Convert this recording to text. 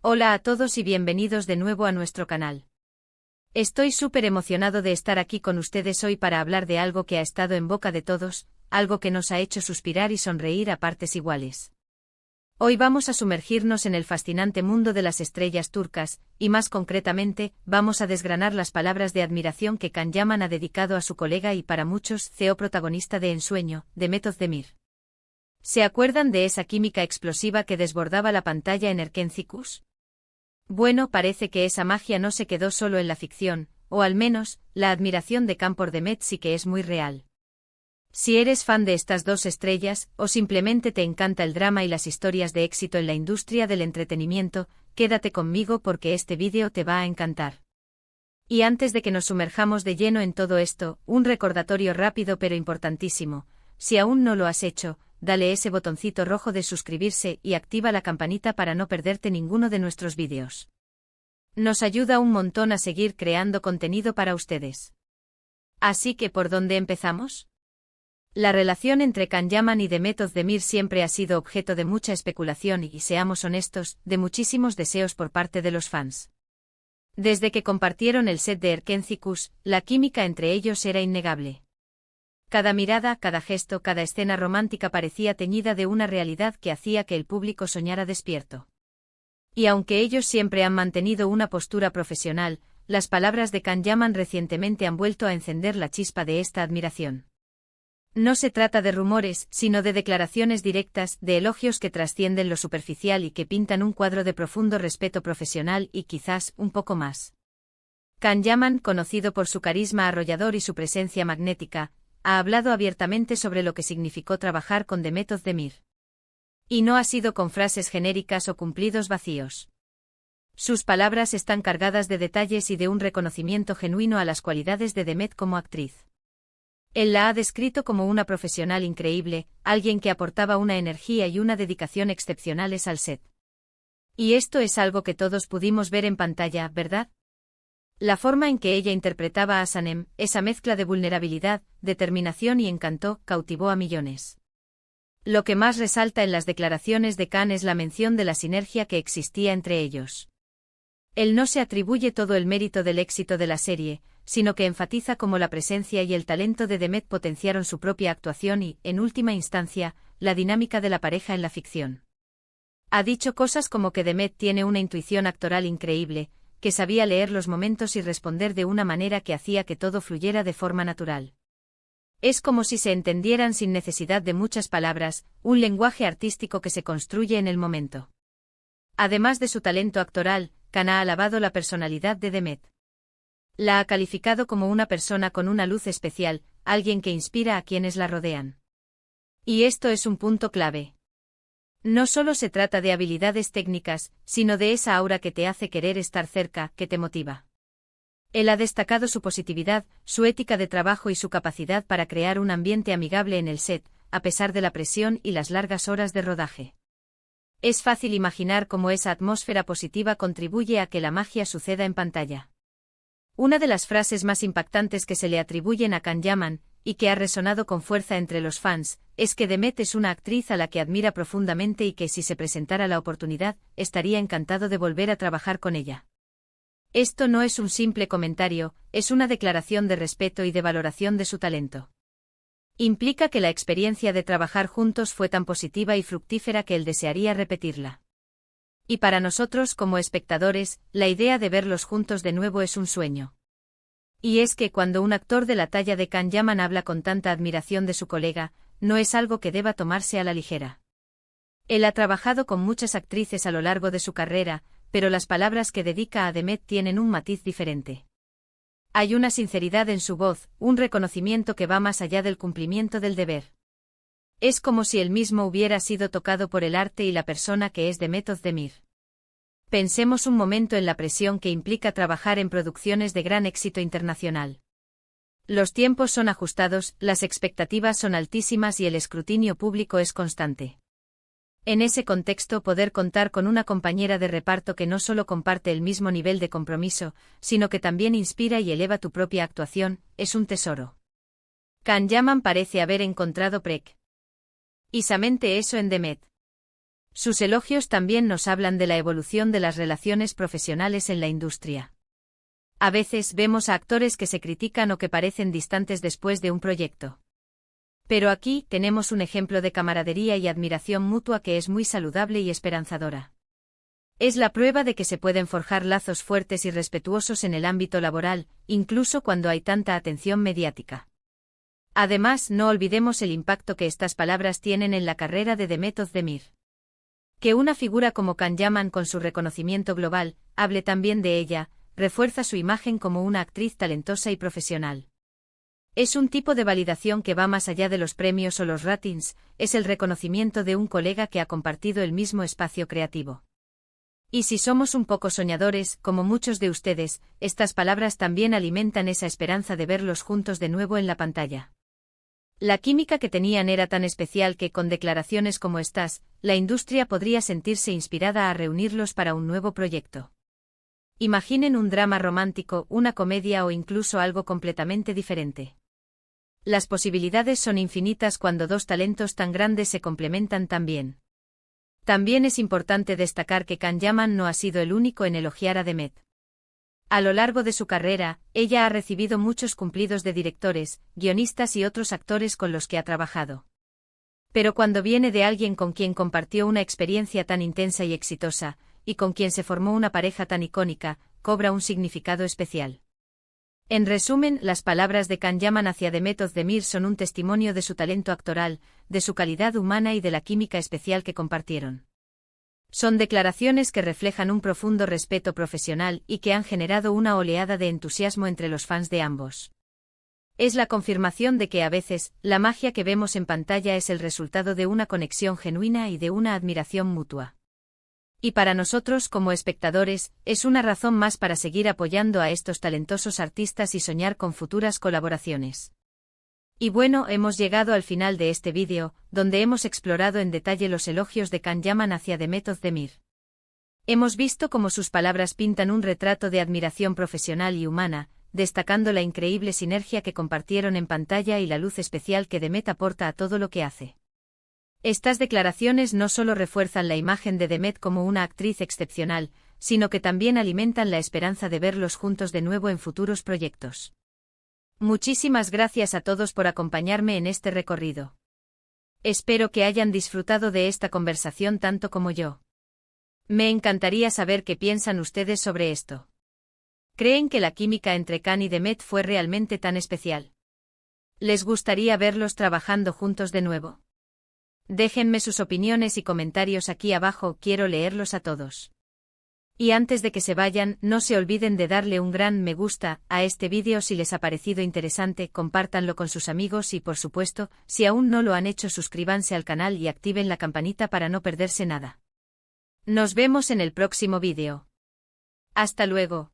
Hola a todos y bienvenidos de nuevo a nuestro canal. Estoy súper emocionado de estar aquí con ustedes hoy para hablar de algo que ha estado en boca de todos, algo que nos ha hecho suspirar y sonreír a partes iguales. Hoy vamos a sumergirnos en el fascinante mundo de las estrellas turcas, y más concretamente, vamos a desgranar las palabras de admiración que Can Yaman ha dedicado a su colega y para muchos CEO protagonista de Ensueño, Demet Özdemir. ¿Se acuerdan de esa química explosiva que desbordaba la pantalla en Erkencikus? Bueno, parece que esa magia no se quedó solo en la ficción, o al menos, la admiración de Can por Demet sí que es muy real. Si eres fan de estas dos estrellas, o simplemente te encanta el drama y las historias de éxito en la industria del entretenimiento, quédate conmigo porque este vídeo te va a encantar. Y antes de que nos sumerjamos de lleno en todo esto, un recordatorio rápido pero importantísimo: si aún no lo has hecho, dale ese botoncito rojo de suscribirse y activa la campanita para no perderte ninguno de nuestros vídeos. Nos ayuda un montón a seguir creando contenido para ustedes. Así que, ¿por dónde empezamos? La relación entre Can Yaman y Demet Özdemir siempre ha sido objeto de mucha especulación y, seamos honestos, de muchísimos deseos por parte de los fans. Desde que compartieron el set de Erkencikus, la química entre ellos era innegable. Cada mirada, cada gesto, cada escena romántica parecía teñida de una realidad que hacía que el público soñara despierto. Y aunque ellos siempre han mantenido una postura profesional, las palabras de Can Yaman recientemente han vuelto a encender la chispa de esta admiración. No se trata de rumores, sino de declaraciones directas, de elogios que trascienden lo superficial y que pintan un cuadro de profundo respeto profesional y quizás un poco más. Can Yaman, conocido por su carisma arrollador y su presencia magnética, ha hablado abiertamente sobre lo que significó trabajar con Demet Özdemir. Y no ha sido con frases genéricas o cumplidos vacíos. Sus palabras están cargadas de detalles y de un reconocimiento genuino a las cualidades de Demet como actriz. Él la ha descrito como una profesional increíble, alguien que aportaba una energía y una dedicación excepcionales al set. Y esto es algo que todos pudimos ver en pantalla, ¿verdad? La forma en que ella interpretaba a Sanem, esa mezcla de vulnerabilidad, determinación y encanto, cautivó a millones. Lo que más resalta en las declaraciones de Can es la mención de la sinergia que existía entre ellos. Él no se atribuye todo el mérito del éxito de la serie, sino que enfatiza cómo la presencia y el talento de Demet potenciaron su propia actuación y, en última instancia, la dinámica de la pareja en la ficción. Ha dicho cosas como que Demet tiene una intuición actoral increíble, que sabía leer los momentos y responder de una manera que hacía que todo fluyera de forma natural. Es como si se entendieran sin necesidad de muchas palabras, un lenguaje artístico que se construye en el momento. Además de su talento actoral, Can ha alabado la personalidad de Demet. La ha calificado como una persona con una luz especial, alguien que inspira a quienes la rodean. Y esto es un punto clave. No solo se trata de habilidades técnicas, sino de esa aura que te hace querer estar cerca, que te motiva. Él ha destacado su positividad, su ética de trabajo y su capacidad para crear un ambiente amigable en el set, a pesar de la presión y las largas horas de rodaje. Es fácil imaginar cómo esa atmósfera positiva contribuye a que la magia suceda en pantalla. Una de las frases más impactantes que se le atribuyen a Can Yaman, y que ha resonado con fuerza entre los fans, es que Demet es una actriz a la que admira profundamente y que si se presentara la oportunidad, estaría encantado de volver a trabajar con ella. Esto no es un simple comentario, es una declaración de respeto y de valoración de su talento. Implica que la experiencia de trabajar juntos fue tan positiva y fructífera que él desearía repetirla. Y para nosotros como espectadores, la idea de verlos juntos de nuevo es un sueño. Y es que cuando un actor de la talla de Can Yaman habla con tanta admiración de su colega, no es algo que deba tomarse a la ligera. Él ha trabajado con muchas actrices a lo largo de su carrera, pero las palabras que dedica a Demet tienen un matiz diferente. Hay una sinceridad en su voz, un reconocimiento que va más allá del cumplimiento del deber. Es como si él mismo hubiera sido tocado por el arte y la persona que es Demet Özdemir. Pensemos un momento en la presión que implica trabajar en producciones de gran éxito internacional. Los tiempos son ajustados, las expectativas son altísimas y el escrutinio público es constante. En ese contexto, poder contar con una compañera de reparto que no solo comparte el mismo nivel de compromiso, sino que también inspira y eleva tu propia actuación, es un tesoro. Can Yaman parece haber encontrado precisamente eso en Demet. Sus elogios también nos hablan de la evolución de las relaciones profesionales en la industria. A veces vemos a actores que se critican o que parecen distantes después de un proyecto. Pero aquí tenemos un ejemplo de camaradería y admiración mutua que es muy saludable y esperanzadora. Es la prueba de que se pueden forjar lazos fuertes y respetuosos en el ámbito laboral, incluso cuando hay tanta atención mediática. Además, no olvidemos el impacto que estas palabras tienen en la carrera de Demet Özdemir. Que una figura como Can Yaman, con su reconocimiento global, hable también de ella, refuerza su imagen como una actriz talentosa y profesional. Es un tipo de validación que va más allá de los premios o los ratings, es el reconocimiento de un colega que ha compartido el mismo espacio creativo. Y si somos un poco soñadores, como muchos de ustedes, estas palabras también alimentan esa esperanza de verlos juntos de nuevo en la pantalla. La química que tenían era tan especial que, con declaraciones como estas, la industria podría sentirse inspirada a reunirlos para un nuevo proyecto. Imaginen un drama romántico, una comedia o incluso algo completamente diferente. Las posibilidades son infinitas cuando dos talentos tan grandes se complementan tan bien. También es importante destacar que Can Yaman no ha sido el único en elogiar a Demet. A lo largo de su carrera, ella ha recibido muchos cumplidos de directores, guionistas y otros actores con los que ha trabajado. Pero cuando viene de alguien con quien compartió una experiencia tan intensa y exitosa, y con quien se formó una pareja tan icónica, cobra un significado especial. En resumen, las palabras de Can Yaman hacia Demet Özdemir son un testimonio de su talento actoral, de su calidad humana y de la química especial que compartieron. Son declaraciones que reflejan un profundo respeto profesional y que han generado una oleada de entusiasmo entre los fans de ambos. Es la confirmación de que a veces, la magia que vemos en pantalla es el resultado de una conexión genuina y de una admiración mutua. Y para nosotros como espectadores, es una razón más para seguir apoyando a estos talentosos artistas y soñar con futuras colaboraciones. Y bueno, hemos llegado al final de este vídeo, donde hemos explorado en detalle los elogios de Can Yaman hacia Demet Özdemir. Hemos visto cómo sus palabras pintan un retrato de admiración profesional y humana, destacando la increíble sinergia que compartieron en pantalla y la luz especial que Demet aporta a todo lo que hace. Estas declaraciones no solo refuerzan la imagen de Demet como una actriz excepcional, sino que también alimentan la esperanza de verlos juntos de nuevo en futuros proyectos. Muchísimas gracias a todos por acompañarme en este recorrido. Espero que hayan disfrutado de esta conversación tanto como yo. Me encantaría saber qué piensan ustedes sobre esto. ¿Creen que la química entre Can y Demet fue realmente tan especial? ¿Les gustaría verlos trabajando juntos de nuevo? Déjenme sus opiniones y comentarios aquí abajo, quiero leerlos a todos. Y antes de que se vayan, no se olviden de darle un gran me gusta a este vídeo si les ha parecido interesante, compártanlo con sus amigos y por supuesto, si aún no lo han hecho, suscríbanse al canal y activen la campanita para no perderse nada. Nos vemos en el próximo vídeo. Hasta luego.